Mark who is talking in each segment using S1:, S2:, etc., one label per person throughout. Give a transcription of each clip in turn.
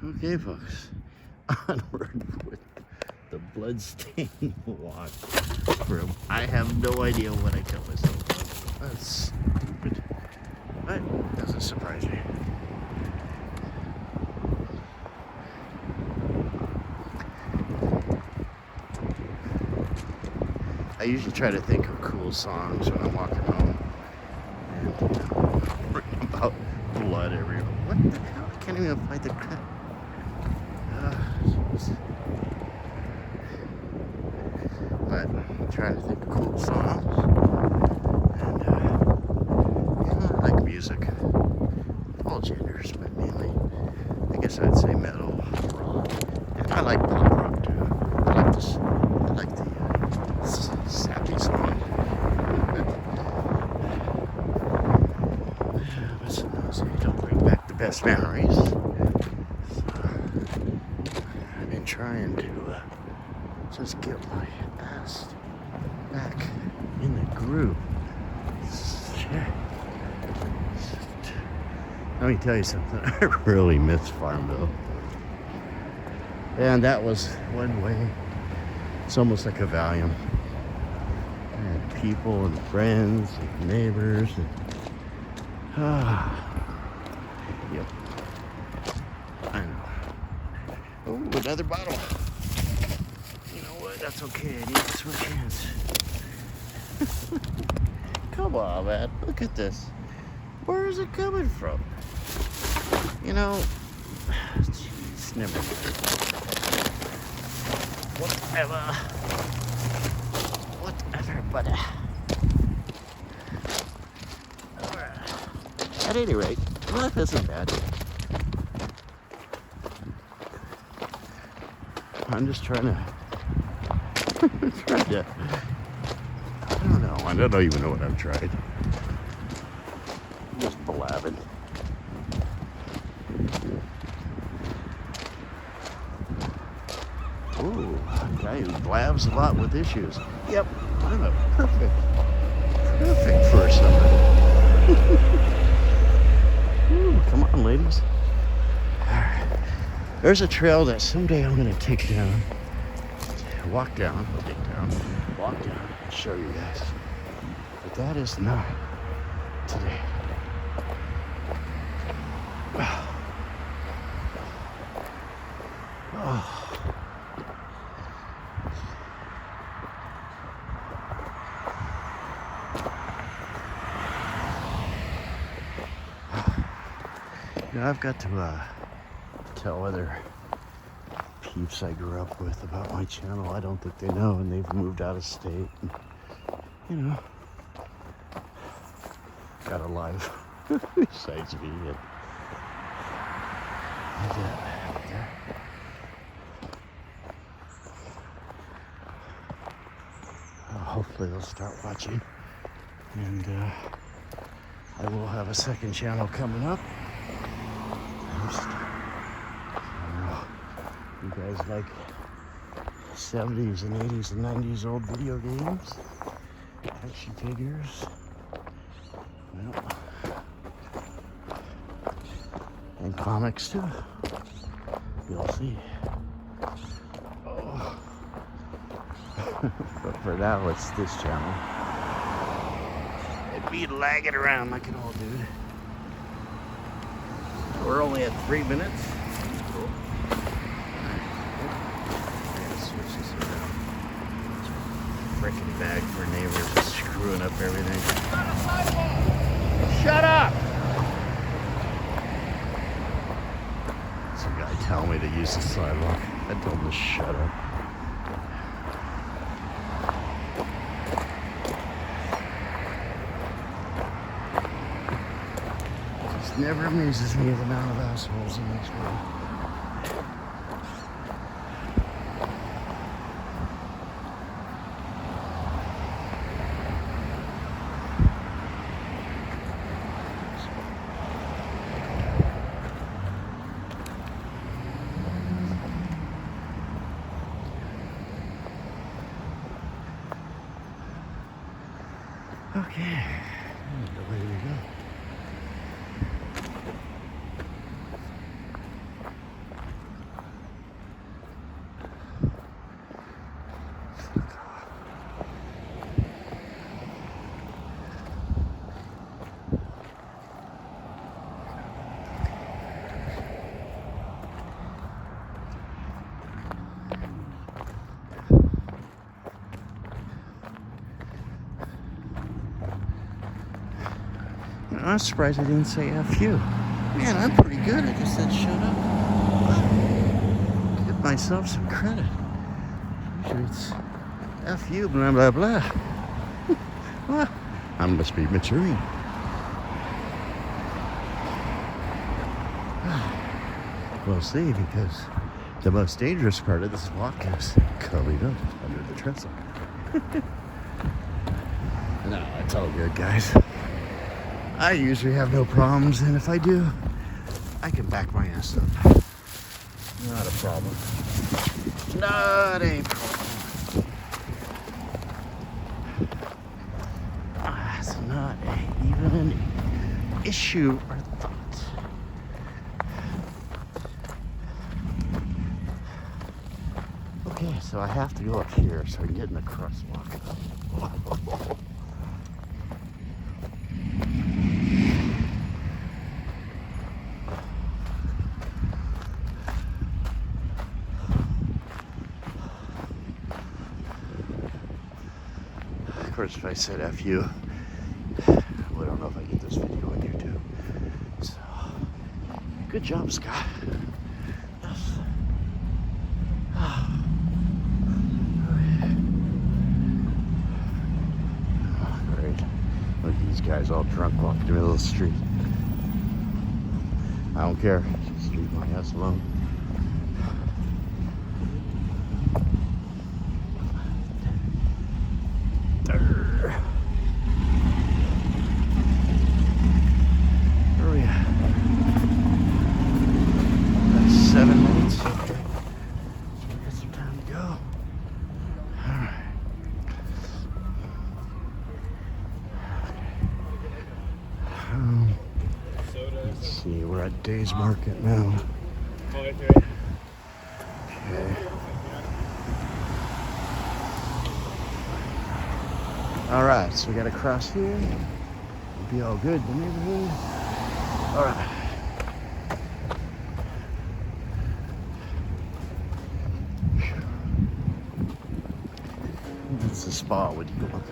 S1: Okay, folks. Onward with the bloodstained walk from I have no idea what I tell myself. That's stupid. But doesn't surprise me. I usually try to think of cool songs when I'm walking home. And about blood everywhere. What the hell? I can't even find the crap. But I'm trying to think of cool songs. And I like music. All genders, but mainly, I guess I'd say metal, rock. And I like pop rock too. I like this. I like the sappy song. But sometimes they don't bring back the best memories. So I've been trying to just get my ass back in the groove. Shit. Let me tell you something. I really miss Farmville. And that was one way. It's almost like a Valium. And people and friends and neighbors. And, yep. I know. Oh, another bottle. You know what? That's okay. I need to switch hands. Come on, man. Look at this. Where is it coming from? You know, jeez, never mind. Whatever, buddy. Alright. At any rate, life isn't bad. I'm just trying to, I don't even know what I've tried. Just blabbing. Ooh, a guy who blabs a lot with issues. Yep, I'm a perfect for somebody. Ooh, come on, ladies. Alright. There's a trail that someday I'm going to take down. Walk down, and show you guys. But that is not today. Oh. Now I've got to tell other peeps I grew up with about my channel. I don't think they know, and they've moved out of state. And, you know, got a life besides me. Hopefully they'll start watching, and I will have a second channel coming up. You guys like 70s and 80s and 90s old video games, action figures, well, and comics too. You'll see. Oh. But for now, it's this channel. It'd be lagging around like an old dude. We're only at 3 minutes. Cool. Switch this around. Frickin' bag for neighbors is screwing up everything. Shut up! Some guy telling me to use the sidewalk. I told him to shut up. It never amuses me the amount of assholes in this world. Okay, away we go. I'm surprised I didn't say F you. Man, I'm pretty good. I just said shut up. Give myself some credit. Usually it's F you, blah, blah, blah. Well, I must be maturing. We'll see, because the most dangerous part of this walk is coming up under the trestle. No, it's all good, guys. I usually have no problems, and if I do, I can back my ass up. Not a problem. Not a problem. It's not even an issue or thought. Okay, so I have to go up here so I can get in the crosswalk. Of course, if I said F you, well, I don't know if I get this video on YouTube. So, good job, Scott. Yes. Great. Look at these guys all drunk walking in the middle of the street. I don't care. Just leave my ass alone. Where are we at? About 7 minutes. Okay. So we got some time to go. Alright. Let's see, we're at Days Market now. Okay. Alright, so we gotta cross here. It'll be all good, the neighborhood. Alright. That's the spot with you look.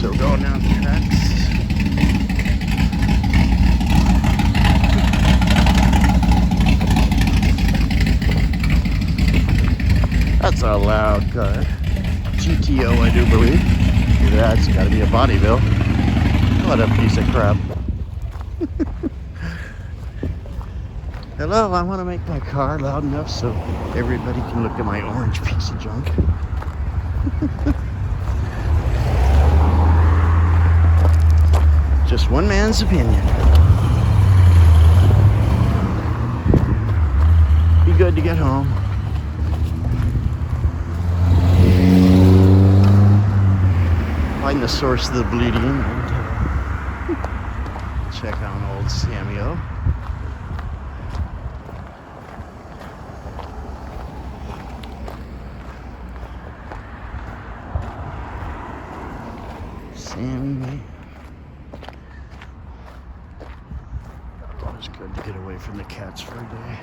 S1: So we're going down the tracks. That's a loud car. GTO, I do believe. That's got to be a Bonneville. What a piece of crap. Hello, I want to make my car loud enough so everybody can look at my orange piece of junk. Just one man's opinion. Be good to get home. Find the source of the bleeding and check on old Samuel. Sammy. Always good to get away from the cats for a day.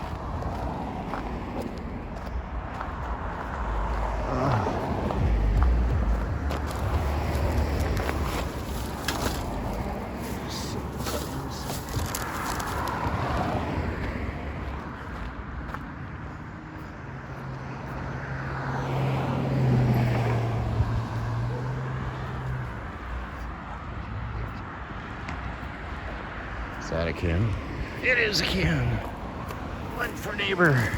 S1: Is that a can? It is a can. One for neighbor.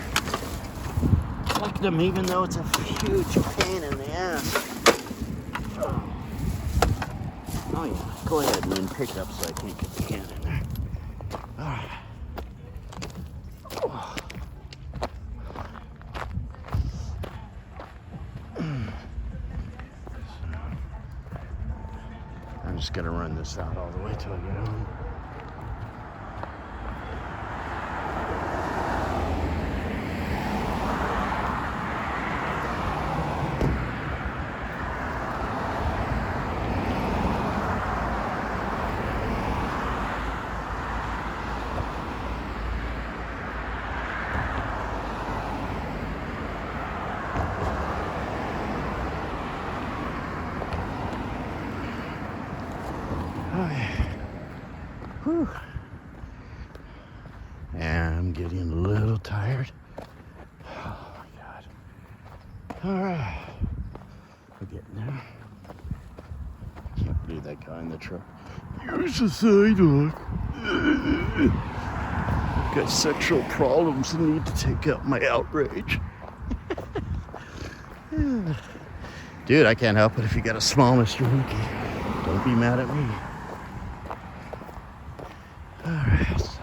S1: Collect them even though it's a huge pain in the ass. Oh yeah, go ahead and then pick it up so I can't get the can in there. Alright. Oh. just gonna run this out all the way till I get home. Whew. And I'm getting a little tired. Oh my God. All right. We're getting there. Can't believe that guy in the truck. Use the sidewalk. I've got sexual problems and need to take out my outrage. Dude, I can't help it if you got a small Mr. Mookie. Don't be mad at me. Alright, so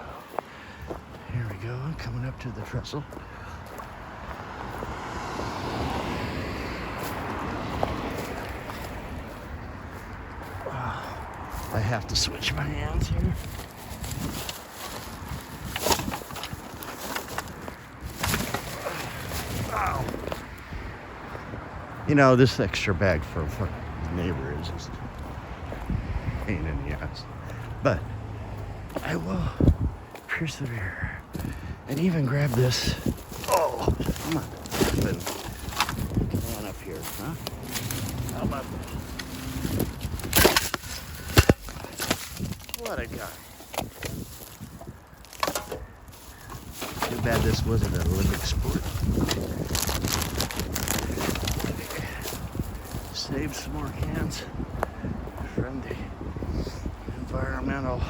S1: here we go. I'm coming up to the trestle. I have to switch my hands here. Wow. You know, this extra bag for the neighbor is just a pain in the ass. But I will persevere and even grab this. Oh, come on. Come on up here, huh? How about that? What a guy. Too bad this wasn't an Olympic sport. Save some more cans from the environmental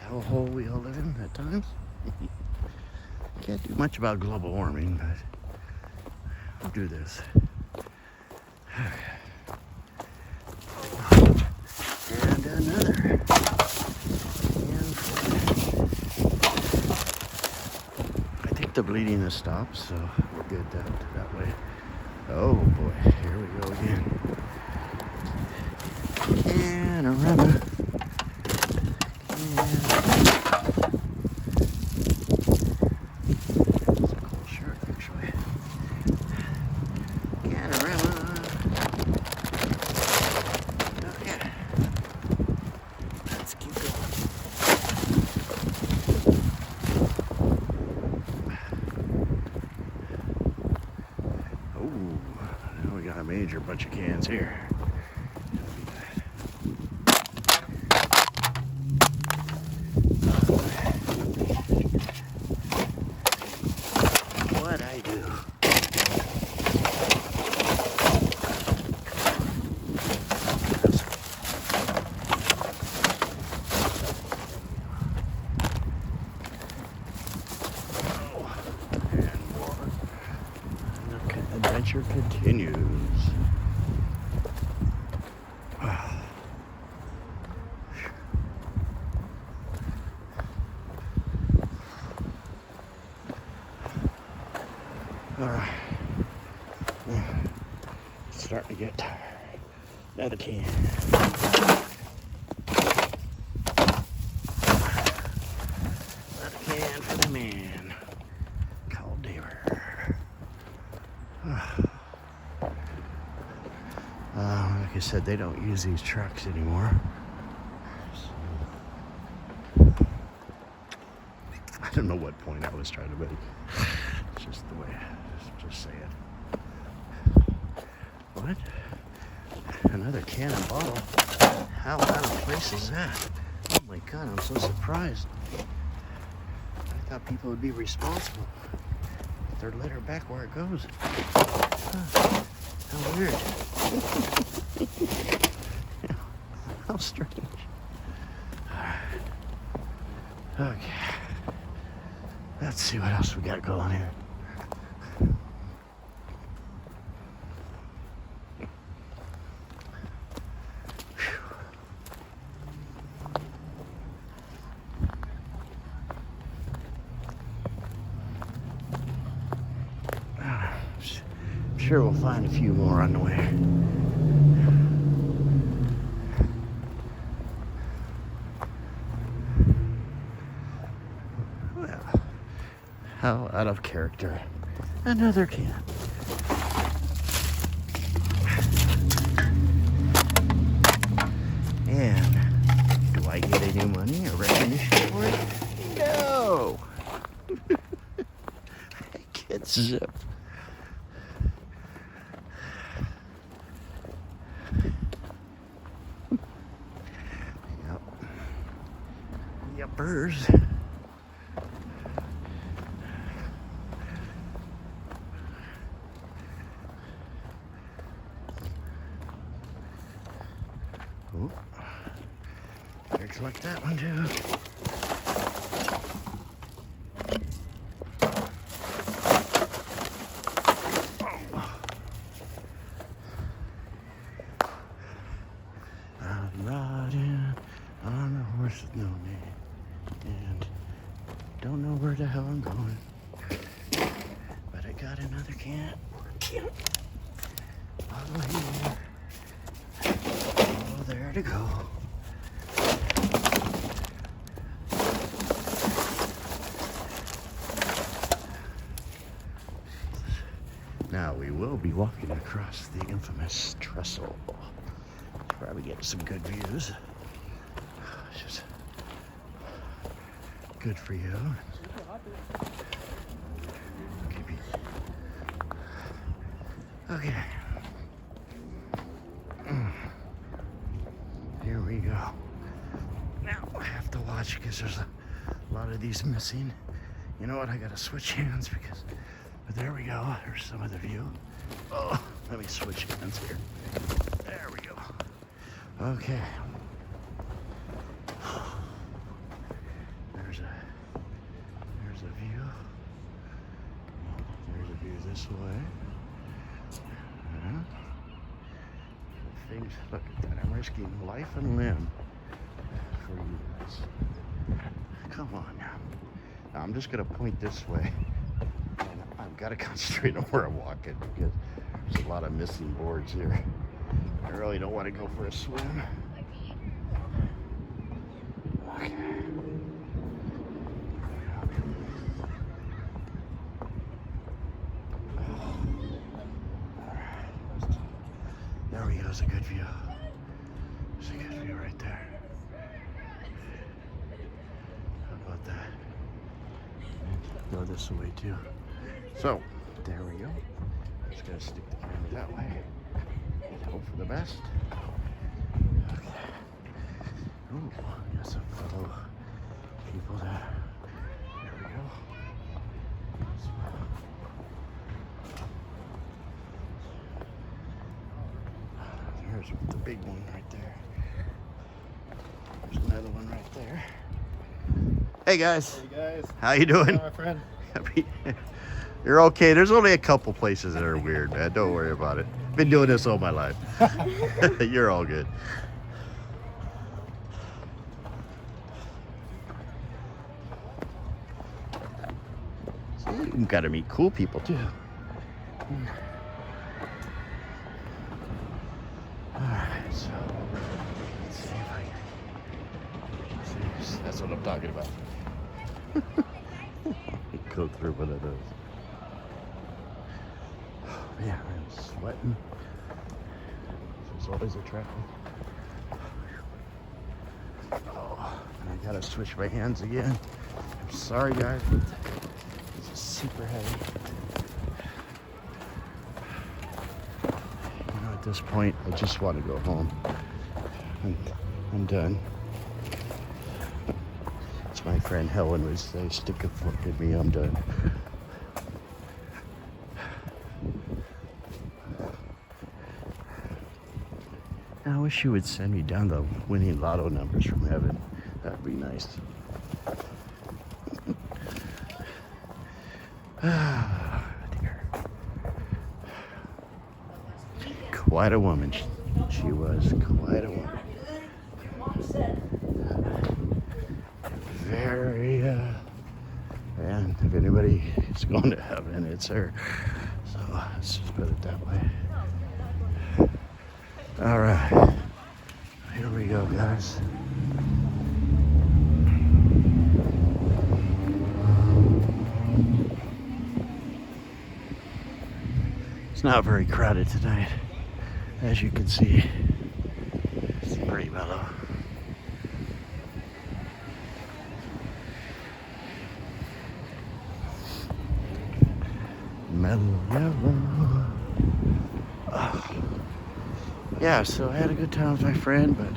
S1: hellhole we all live in at times. Can't do much about global warming, but we'll do this. And another. I think the bleeding has stopped, so we're good that way. Oh boy, here we go again. And a rubber. It's a cool shirt, actually. And a rubber. Oh yeah. Let's keep going. Now we got a major bunch of cans here. What I do? And more. The adventure continues. All right. Starting to get tired. Another can. Another can for the man called Daver. Like I said, they don't use these trucks anymore. So, I don't know what point I was trying to make. It's just the way. Just say it. What? Another can and bottle? How out of place is that? Oh my God, I'm so surprised. I thought people would be responsible. Put their litter back where it goes. Huh. How weird. How strange. Alright. Okay. Let's see what else we got going here. I'm sure we'll find a few more on the way. How out of character. Another can. And do I get any money or recognition for it? No. I get zip. Yep. Yuppers. Oh, better collect that one too. I'm riding on a horse with no name, and don't know where the hell I'm going, but I got another can. Follow here. Oh, there to go. Now we will be walking across the infamous trestle. Probably get some good views. It's just good for you. Okay. Here we go. Now I have to watch because there's a lot of these missing. You know what? I gotta switch hands because. But there we go. There's some of the view. Oh, let me switch hands here. There we go. Okay. There's a view. There's a view this way. Things, look at that. I'm risking life and limb for you guys. Come on now. Now I'm just gonna point this way. And I've got to concentrate on where I'm walking because there's a lot of missing boards here. I really don't want to go for a swim. Okay. There we go, it's a good view. There's a good view right there. How about that? Go this way too. So, there we go. Just gotta stick the camera that way. And hope for the best. Okay. Ooh, got some fellow people there. There we go. There's the big one right there. There's another one right there. Hey guys.
S2: Hey guys.
S1: How you doing?
S2: My friend.
S1: You're okay. There's only a couple places that are weird, man. Don't worry about it. Been doing this all my life. You're all good. See, you gotta meet cool people too. Alright, so let's see if I can. See, that's what I'm talking about. Go through one of those. Man, I'm sweating. There's always a traffic. Oh, and I gotta switch my hands again. I'm sorry, guys, but this is super heavy. You know, at this point, I just want to go home. I'm done. My friend Helen would say, stick a fork in me, I'm done. I wish you would send me down the winning lotto numbers from heaven. That'd be nice. Ah, dear. Quite a woman. She was quite a woman. Very, and if anybody is going to heaven, it's her. So let's just put it that way. All right, here we go, guys. not very crowded tonight, as you can see. It's pretty mellow. Mellow yellow. Yeah, so I had a good time with my friend, but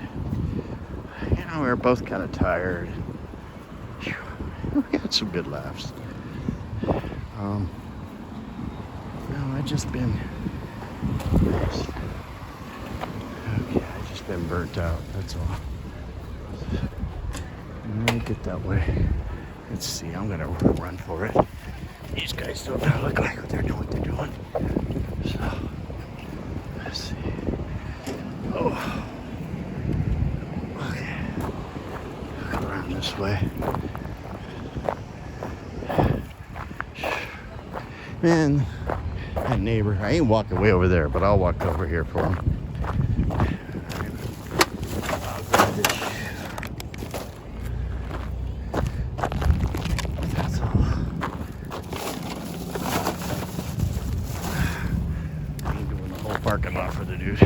S1: you know, we were both kind of tired. We had some good laughs. No, I just been burnt out, that's all. Let me get that way. Let's see, I'm gonna run for it. These guys don't look like they're doing what they're doing. So, let's see. Oh. Okay. Go around this way. Man, that neighbor, I ain't walking way over there, but I'll walk over here for him. That's all. I ain't doing the whole parking lot for the dude.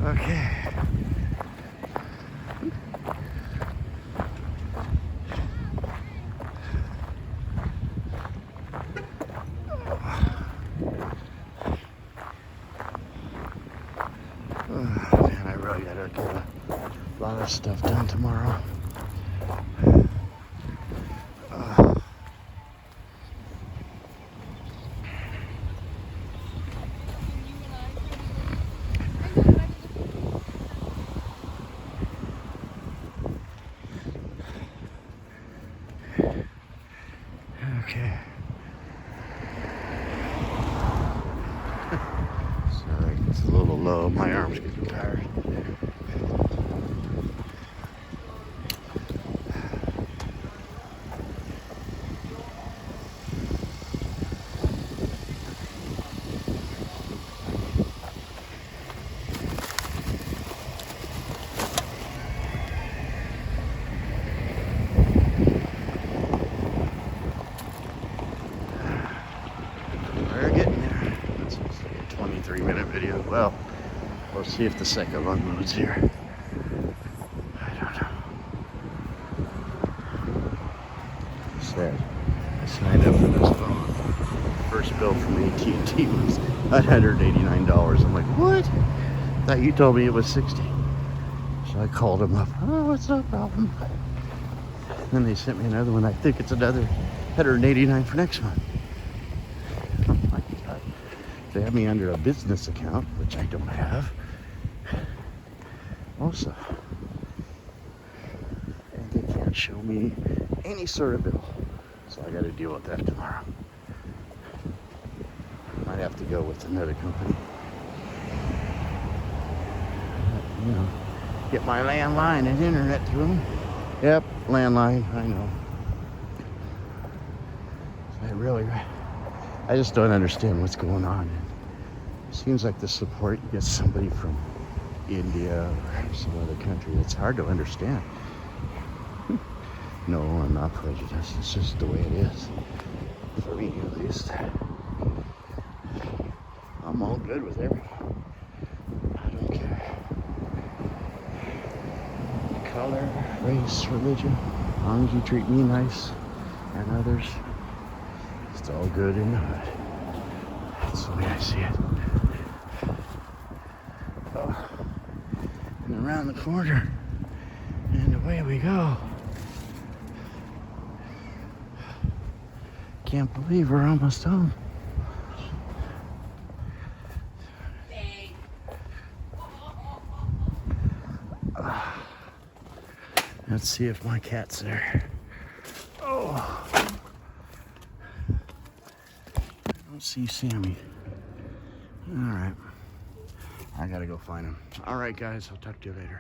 S1: Okay. Man, I really gotta get a lot of stuff done tomorrow. Okay. Sorry, it's a little low. My arm's getting tired. We're getting there. That's a 23-minute video. Well, we'll see if the second one loads here. I don't know. Said I signed up for this phone. First bill from AT&T was $189. I'm like, what? Thought you told me it was 60. So I called them up. Oh, it's no problem. Then they sent me another one. I think it's another $189 for next month. Oh my God. They have me under a business account, which I don't have. Also, and they can't show me any sort of bill. So I got to deal with that tomorrow. Might have to go with another company. You know, get my landline and internet to them. Yep, landline, I know. I just don't understand what's going on. It seems like the support, you get somebody from India or some other country. It's hard to understand. No, I'm not prejudiced. It's just the way it is. For me, at least. I'm all good with everyone. I don't care. Color, race, religion. As long as you treat me nice and others, it's all good in the hood. That's the way I see it. Oh. And around the corner, and away we go. Can't believe we're almost home. Let's see if my cat's there. Oh. I don't see Sammy. All right. I gotta go find him. All right, guys. I'll talk to you later.